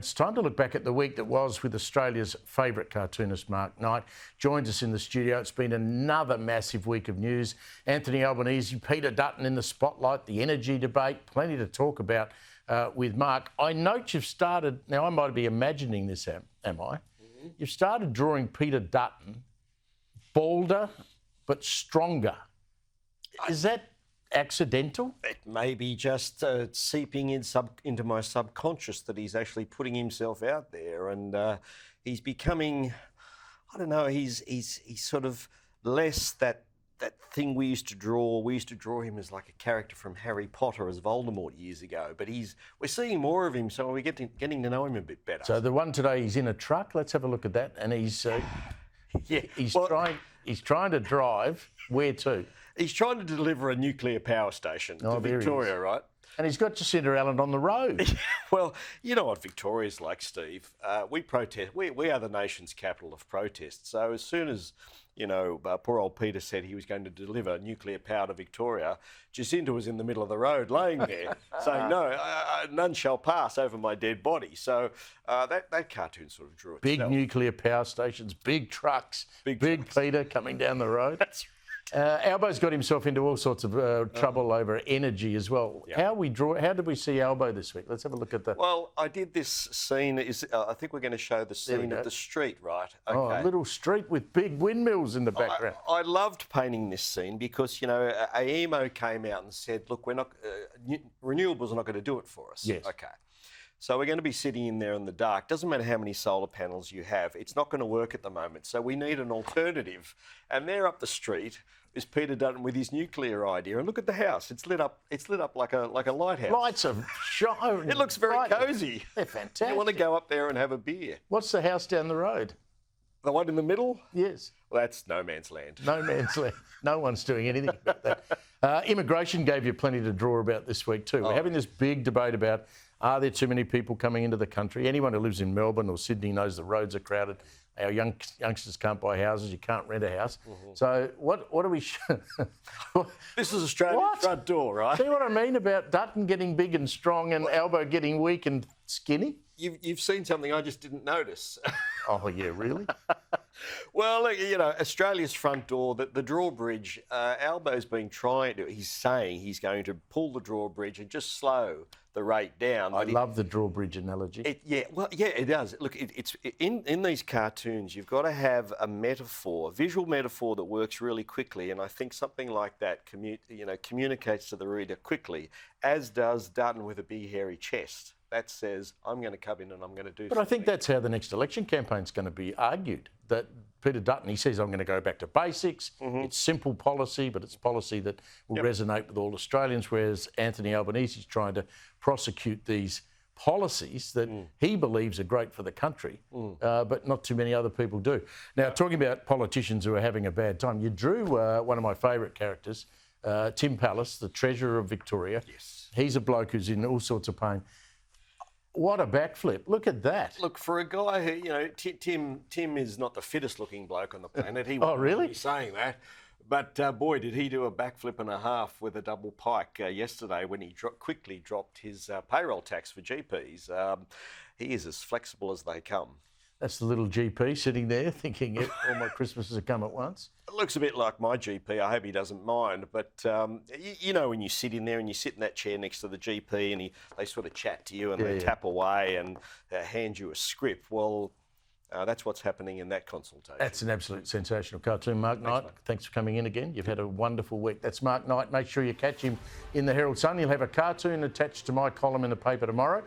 It's time to look back at the week that was with Australia's favourite cartoonist, Mark Knight. Joins us in the studio. It's been another massive week of news. Anthony Albanese, Peter Dutton in the spotlight, the energy debate, plenty to talk about with Mark. I note you've started, now I might be imagining this, am I? Mm-hmm. You've started drawing Peter Dutton balder but stronger. Is that accidental? It may be just seeping into my subconscious that he's actually putting himself out there, and he's becoming, I don't know, he's sort of less that thing we used to draw. We used to draw him as like a character from Harry Potter as Voldemort years ago, but we're seeing more of him, so we're getting to know him a bit better. So the one today, he's in a truck. Let's have a look at that, and he's trying to drive where to? He's trying to deliver a nuclear power station to Victoria, right? And he's got Jacinta on the road. Well, you know what Victoria's like, Steve. We protest. We are the nation's capital of protest. So as soon as, poor old Peter said he was going to deliver nuclear power to Victoria, Jacinta was in the middle of the road laying there saying, no, none shall pass over my dead body. So that cartoon sort of drew itself. Big nuclear power stations, big trucks, big Peter coming down the road. That's right. Albo's got himself into all sorts of trouble over energy as well. Yep. How did we see Albo this week? Let's have a look at that. Well, I did this scene. I think we're going to show the scene of the street, right? Okay. Oh, a little street with big windmills in the background. I loved painting this scene because, AEMO came out and said, look, we're not, renewables are not going to do it for us. Yes. Okay. So we're going to be sitting in there in the dark. Doesn't matter how many solar panels you have. It's not going to work at the moment. So we need an alternative. And there up the street is Peter Dutton with his nuclear idea. And look at the house. It's lit up like a lighthouse. Lights are shining. It looks very cosy. They're fantastic. You want to go up there and have a beer. What's the house down the road? The one in the middle? Yes. Well, that's no man's land. No man's land. No one's doing anything about that. Immigration gave you plenty to draw about this week too. We're having this big debate about, are there too many people coming into the country? Anyone who lives in Melbourne or Sydney knows the roads are crowded. Our youngsters can't buy houses. You can't rent a house. Mm-hmm. So what do we... This is Australia's front door, right? See what I mean about Dutton getting big and strong and Albo getting weak and skinny? You've seen something I just didn't notice. Oh, yeah, really? Well, Australia's front door, the drawbridge, Albo's he's saying he's going to pull the drawbridge and just slow the rate down. I love the drawbridge analogy. It does. Look, it's in these cartoons, you've got to have a metaphor, a visual metaphor that works really quickly, and I think something like that communicates to the reader quickly, as does Dutton with a big hairy chest. That says, I'm going to come in and I'm going to do something. But I think that's how the next election campaign's going to be argued, that Peter Dutton, he says, I'm going to go back to basics. Mm-hmm. It's simple policy, but it's policy that will resonate with all Australians, whereas Anthony Albanese's trying to prosecute these policies that he believes are great for the country, but not too many other people do. Now, talking about politicians who are having a bad time, you drew one of my favourite characters, Tim Pallas, the Treasurer of Victoria. Yes. He's a bloke who's in all sorts of pain. What a backflip. Look at that. Look, for a guy who, Tim is not the fittest looking bloke on the planet. He really? Be saying that. But boy, did he do a backflip and a half with a double pike yesterday when he quickly dropped his payroll tax for GPs. He is as flexible as they come. That's the little GP sitting there thinking all my Christmases have come at once. It looks a bit like my GP. I hope he doesn't mind. But, when you sit in there and you sit in that chair next to the GP and they sort of chat to you and they tap away and hand you a script, well, that's what's happening in that consultation. That's an absolute sensational cartoon. Mark Knight, thanks for coming in again. You've had a wonderful week. That's Mark Knight. Make sure you catch him in the Herald Sun. He'll have a cartoon attached to my column in the paper tomorrow.